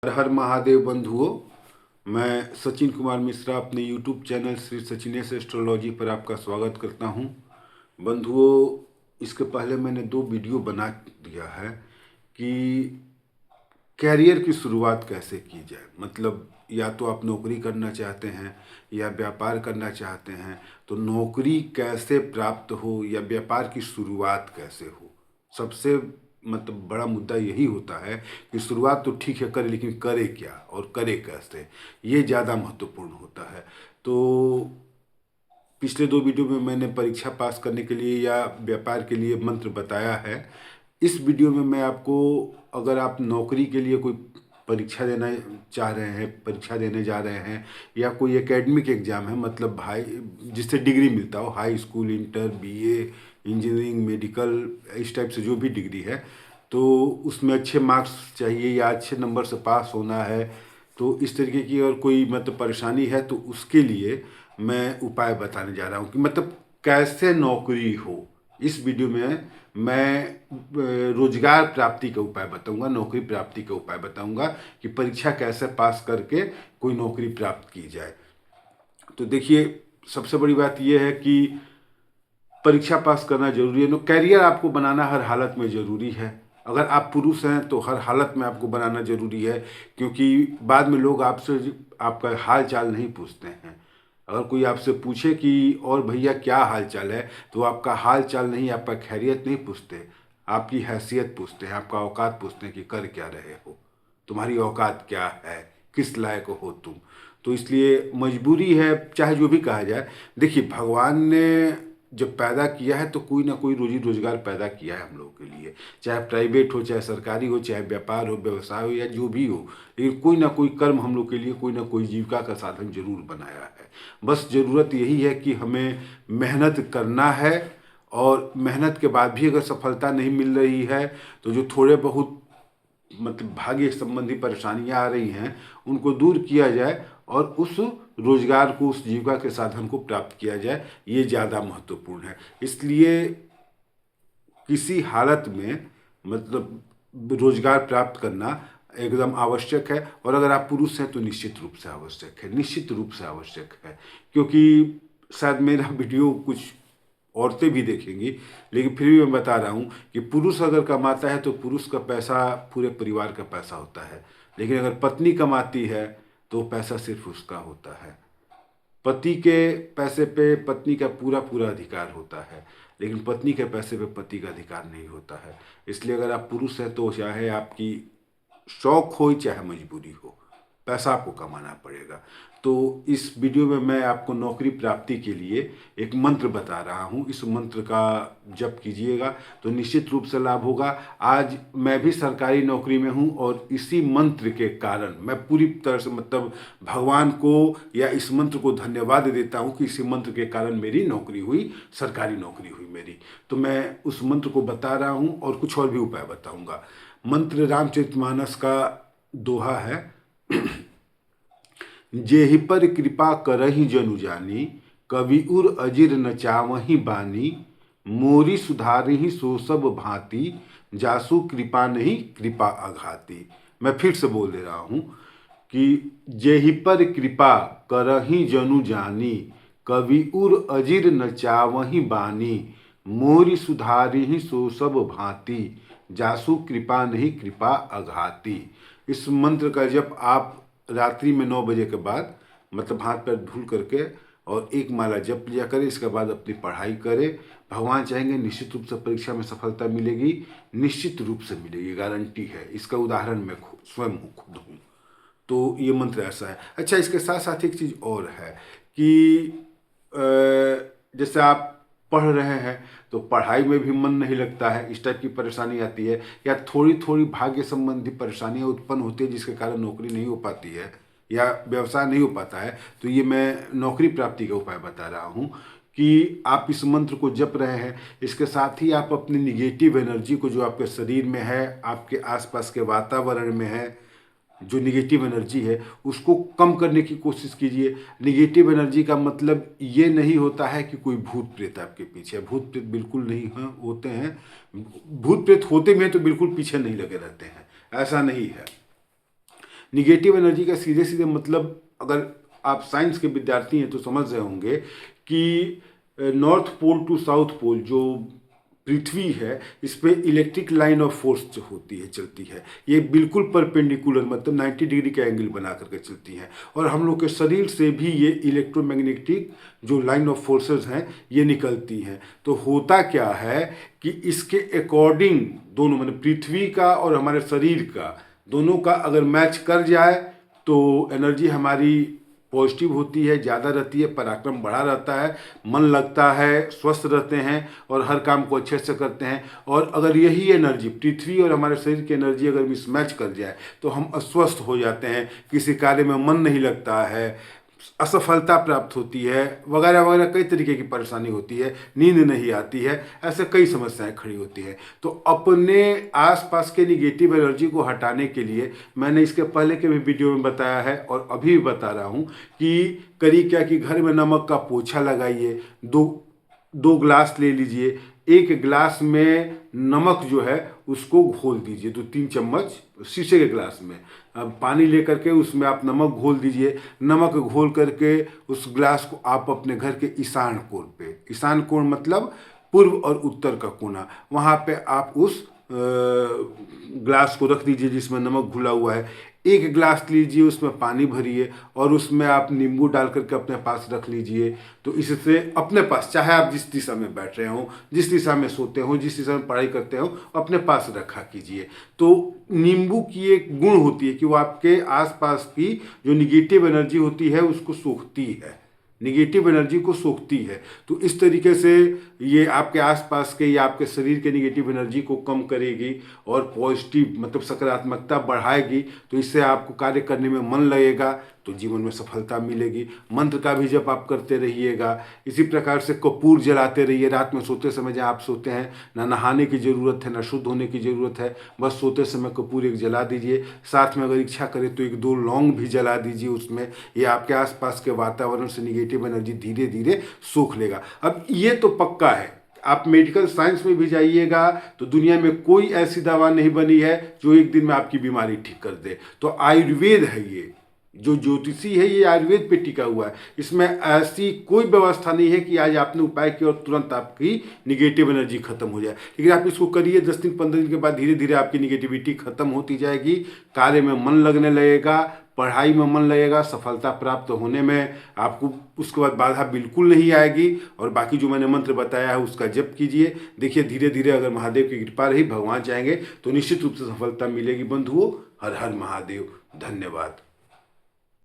हर हर महादेव बंधुओं। मैं सचिन कुमार मिश्रा अपने YouTube channel Shri Sachinesh astrology पर आपका स्वागत करता हूं। बंधुओं, इसके पहले मैंने 2 वीडियो बना दिया है कि कैरियर की शुरुआत कैसे की जाए। मतलब या तो आप नौकरी करना चाहते हैं या व्यापार करना चाहते हैं, तो नौकरी कैसे प्राप्त हो या व्यापार की शुरुआत कैसे हो। सबसे बड़ा मुद्दा यही होता है कि शुरुआत तो ठीक है करें, लेकिन करे क्या और करे कैसे, ये ज़्यादा महत्वपूर्ण होता है। तो पिछले 2 वीडियो में मैंने परीक्षा पास करने के लिए या व्यापार के लिए मंत्र बताया है। इस वीडियो में मैं आपको, अगर आप नौकरी के लिए कोई परीक्षा देना चाह रहे हैं, परीक्षा देने जा रहे हैं, या कोई एकेडमिक एग्ज़ाम है, मतलब भाई जिससे डिग्री मिलता हो, high school, inter, BA, engineering, medical, इस टाइप से जो भी डिग्री है, तो उसमें अच्छे मार्क्स चाहिए या अच्छे नंबर से पास होना है, तो इस तरीके की और कोई परेशानी है, तो उसके लिए मैं उपाय बताने जा रहा हूँ कि कैसे नौकरी हो। इस वीडियो में मैं रोजगार प्राप्ति का उपाय बताऊंगा, नौकरी प्राप्ति का उपाय बताऊंगा कि परीक्षा कैसे पास करके कोई नौकरी प्राप्त की जाए। तो देखिए, सबसे बड़ी बात यह है कि परीक्षा पास करना जरूरी है। कैरियर आपको बनाना हर हालत में ज़रूरी है। अगर आप पुरुष हैं तो हर हालत में आपको बनाना ज़रूरी है, क्योंकि बाद में लोग आपसे आपका हाल चाल नहीं पूछते हैं। अगर कोई आपसे पूछे कि और भैया क्या हाल चाल है, तो आपका हाल चाल नहीं, आपका खैरियत नहीं पूछते, आपकी हैसियत पूछते हैं, आपका औकात पूछते हैं कि कर क्या रहे हो, तुम्हारी औकात क्या है, किस लायक हो तुम। तो इसलिए मजबूरी है, चाहे जो भी कहा जाए। देखिए, भगवान ने जब पैदा किया है तो कोई ना कोई रोजी रोजगार पैदा किया है हम लोगों के लिए, चाहे प्राइवेट हो, चाहे सरकारी हो, चाहे व्यापार हो, व्यवसाय हो, या जो भी हो, लेकिन कोई ना कोई कर्म हम लोग के लिए, कोई ना कोई जीविका का साधन जरूर बनाया है। बस ज़रूरत यही है कि हमें मेहनत करना है, और मेहनत के बाद भी अगर सफलता नहीं मिल रही है, तो जो थोड़े बहुत भाग्य संबंधी परेशानियां आ रही हैं, उनको दूर किया जाए और उस रोजगार को, उस जीविका के साधन को प्राप्त किया जाए, ये ज़्यादा महत्वपूर्ण है। इसलिए किसी हालत में रोजगार प्राप्त करना एकदम आवश्यक है। और अगर आप पुरुष हैं तो निश्चित रूप से आवश्यक है, निश्चित रूप से आवश्यक है। क्योंकि शायद मेरा वीडियो कुछ औरतें भी देखेंगी, लेकिन फिर भी मैं बता रहा हूँ कि पुरुष अगर कमाता है तो पुरुष का पैसा पूरे परिवार का पैसा होता है, लेकिन अगर पत्नी कमाती है तो पैसा सिर्फ उसका होता है। पति के पैसे पे पत्नी का पूरा पूरा अधिकार होता है, लेकिन पत्नी के पैसे पे पति का अधिकार नहीं होता है। इसलिए अगर आप पुरुष हैं तो चाहे आपकी शौक हो चाहे मजबूरी हो, पैसा आपको कमाना पड़ेगा। तो इस वीडियो में मैं आपको नौकरी प्राप्ति के लिए एक मंत्र बता रहा हूँ। इस मंत्र का जप कीजिएगा तो निश्चित रूप से लाभ होगा। आज मैं भी सरकारी नौकरी में हूँ, और इसी मंत्र के कारण मैं पूरी तरह से भगवान को या इस मंत्र को धन्यवाद देता हूँ कि इसी मंत्र के कारण मेरी नौकरी हुई, सरकारी नौकरी हुई मेरी। तो मैं उस मंत्र को बता रहा हूँ और कुछ और भी उपाय बताऊँगा। मंत्र रामचरितमानस का दोहा है। जेहि पर कृपा करहि जनु जानी, कवि उर अजिर न चावहि बानी, मोरी सुधारहि सो सब भांति, जासु कृपा नहीं कृपा अघाती। मैं फिर से बोल दे रहा हूँ कि जेहि पर कृपा करहि जनु जानी, कवि उर अजिर न चावहि बानी, मोरी सुधारहि सो सब भांति, जासु कृपा नहीं कृपा अघाती। इस मंत्र का जब आप रात्रि में 9 बजे के बाद हाथ पैर धुल करके और एक माला जप लिया करें, इसके बाद अपनी पढ़ाई करें। भगवान चाहेंगे निश्चित रूप से परीक्षा में सफलता मिलेगी, निश्चित रूप से मिलेगी, गारंटी है। इसका उदाहरण मैं स्वयं खुद हूँ। तो ये मंत्र ऐसा है। अच्छा, इसके साथ साथ एक चीज़ और है कि जैसे आप पढ़ रहे हैं तो पढ़ाई में भी मन नहीं लगता है, इस टाइप की परेशानी आती है, या थोड़ी थोड़ी भाग्य संबंधी परेशानियां उत्पन्न होती है जिसके कारण नौकरी नहीं हो पाती है या व्यवसाय नहीं हो पाता है, तो ये मैं नौकरी प्राप्ति का उपाय बता रहा हूँ कि आप इस मंत्र को जप रहे हैं। इसके साथ ही आप अपनी निगेटिव एनर्जी को, जो आपके शरीर में है, आपके आसपास के वातावरण में है, जो निगेटिव एनर्जी है, उसको कम करने की कोशिश कीजिए। निगेटिव एनर्जी का मतलब ये नहीं होता है कि कोई भूत प्रेत आपके पीछे है। भूत प्रेत बिल्कुल नहीं होते हैं। भूत प्रेत होते भी हैं तो बिल्कुल पीछे नहीं लगे रहते हैं, ऐसा नहीं है। निगेटिव एनर्जी का सीधे सीधे मतलब, अगर आप साइंस के विद्यार्थी हैं तो समझ रहे होंगे कि north pole to south pole जो पृथ्वी है, इस पे इलेक्ट्रिक लाइन ऑफ फोर्स जो होती है, चलती है, ये बिल्कुल परपेंडिकुलर मतलब 90 डिग्री का एंगल बना करके चलती हैं। और हम लोग के शरीर से भी ये इलेक्ट्रोमैग्नेटिक जो लाइन ऑफ फोर्सेस हैं ये निकलती हैं। तो होता क्या है कि इसके अकॉर्डिंग दोनों मतलब पृथ्वी का और हमारे शरीर का दोनों का अगर मैच कर जाए तो एनर्जी हमारी पॉजिटिव होती है, ज़्यादा रहती है, पराक्रम बढ़ा रहता है, मन लगता है, स्वस्थ रहते हैं और हर काम को अच्छे से करते हैं। और अगर यही एनर्जी पृथ्वी और हमारे शरीर की एनर्जी अगर मिसमैच कर जाए तो हम अस्वस्थ हो जाते हैं, किसी कार्य में मन नहीं लगता है, असफलता प्राप्त होती है, वगैरह वगैरह कई तरीके की परेशानी होती है, नींद नहीं आती है, ऐसे कई समस्याएं खड़ी होती हैं। तो अपने आसपास के निगेटिव एनर्जी को हटाने के लिए मैंने इसके पहले के भी वीडियो में बताया है और अभी भी बता रहा हूँ कि करिए क्या कि घर में नमक का पोछा लगाइए, दो ग्लास ले लीजिए, एक ग्लास में नमक जो है उसको घोल दीजिए, 2-3 चम्मच शीशे के ग्लास में अब पानी लेकर के उसमें आप नमक घोल दीजिए। नमक घोल करके उस ग्लास को आप अपने घर के ईशान कोण पे, ईशान कोण मतलब पूर्व और उत्तर का कोना, वहाँ पे आप उस ग्लास को रख दीजिए जिसमें नमक घुला हुआ है। एक गिलास लीजिए, उसमें पानी भरिए और उसमें आप नींबू डाल करके अपने पास रख लीजिए। तो इससे अपने पास, चाहे आप जिस दिशा में बैठ रहे हो, जिस दिशा में सोते हो, जिस दिशा में पढ़ाई करते हो, अपने पास रखा कीजिए। तो नींबू की एक गुण होती है कि वो आपके आसपास की जो निगेटिव एनर्जी होती है उसको सोखती है, निगेटिव एनर्जी को सोखती है। तो इस तरीके से ये आपके आसपास के या आपके शरीर के निगेटिव एनर्जी को कम करेगी और पॉजिटिव मतलब सकारात्मकता बढ़ाएगी। तो इससे आपको कार्य करने में मन लगेगा, तो जीवन में सफलता मिलेगी। मंत्र का भी जप आप करते रहिएगा। इसी प्रकार से कपूर जलाते रहिए रात में सोते समय। जहाँ आप सोते हैं ना नहाने की ज़रूरत है ना शुद्ध होने की ज़रूरत है, बस सोते समय कपूर एक जला दीजिए। साथ में अगर इच्छा करें तो 1-2 लौंग भी जला दीजिए उसमें। ये आपके आसपास के वातावरण से निगेटिव एनर्जी धीरे धीरे सोख लेगा। अब ये तो पक्का है, आप मेडिकल साइंस में भी जाइएगा तो दुनिया में कोई ऐसी दवा नहीं बनी है जो एक दिन में आपकी बीमारी ठीक कर दे। तो आयुर्वेद है, ये जो ज्योतिषी है ये आयुर्वेद पे टिका हुआ है। इसमें ऐसी कोई व्यवस्था नहीं है कि आज आपने उपाय किया और तुरंत आपकी निगेटिव एनर्जी खत्म हो जाए। लेकिन आप इसको करिए, 10 दिन 15 दिन के बाद धीरे धीरे आपकी निगेटिविटी खत्म होती जाएगी, कार्य में मन लगने लगेगा, पढ़ाई में मन लगेगा, सफलता प्राप्त होने में आपको उसके बाद बाधा बिल्कुल नहीं आएगी। और बाकी जो मैंने मंत्र बताया है उसका जप कीजिए। देखिए धीरे धीरे अगर महादेव की कृपा रही, भगवान चाहेंगे तो निश्चित रूप से सफलता मिलेगी। बंधुओं, हर हर महादेव। धन्यवाद।